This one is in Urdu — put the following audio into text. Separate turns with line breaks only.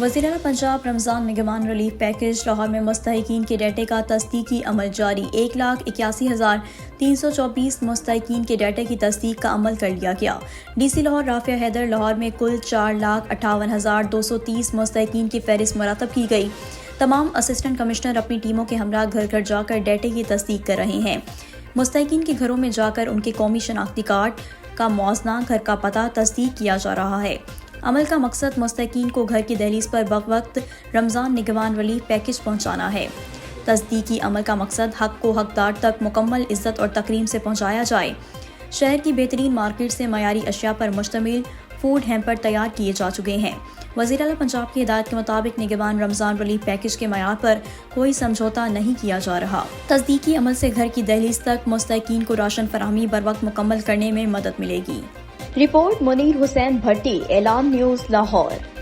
وزیر اعلیٰ پنجاب رمضان نگہبان ریلیف پیکیج لاہور میں مستحقین کے ڈیٹے کا تصدیقی عمل جاری 1,81,324 مستحقین کے ڈیٹے کی تصدیق کا عمل کر لیا گیا۔ ڈی سی لاہور رافع حیدر لاہور میں کل 4,58,230 مستحقین کی فہرست مرتب کی گئی۔ تمام اسسٹنٹ کمشنر اپنی ٹیموں کے ہمراہ گھر گھر جا کر ڈیٹے کی تصدیق کر رہے ہیں۔ مستحقین کے گھروں میں جا کر ان کے قومی شناختی کارڈ کا موازنہ، گھر کا پتہ تصدیق کیا جا رہا ہے۔ عمل کا مقصد مستحقین کو گھر کی دہلیز پر بوقت رمضان نگہبان ریلیف پیکیج پہنچانا ہے۔ تصدیقی عمل کا مقصد حق کو حقدار تک مکمل عزت اور تکریم سے پہنچایا جائے۔ شہر کی بہترین مارکیٹ سے معیاری اشیاء پر مشتمل فوڈ ہیمپر تیار کیے جا چکے ہیں۔ وزیر اعلیٰ پنجاب کی ہدایت کے مطابق نگہبان رمضان ریلیف پیکیج کے معیار پر کوئی سمجھوتہ نہیں کیا جا رہا۔ تصدیقی عمل سے گھر کی دہلیز تک مستحقین کو راشن فراہمی بروقت مکمل کرنے میں مدد ملے گی۔
رپورٹ منیر حسین بھٹی، اعلان نیوز لاہور۔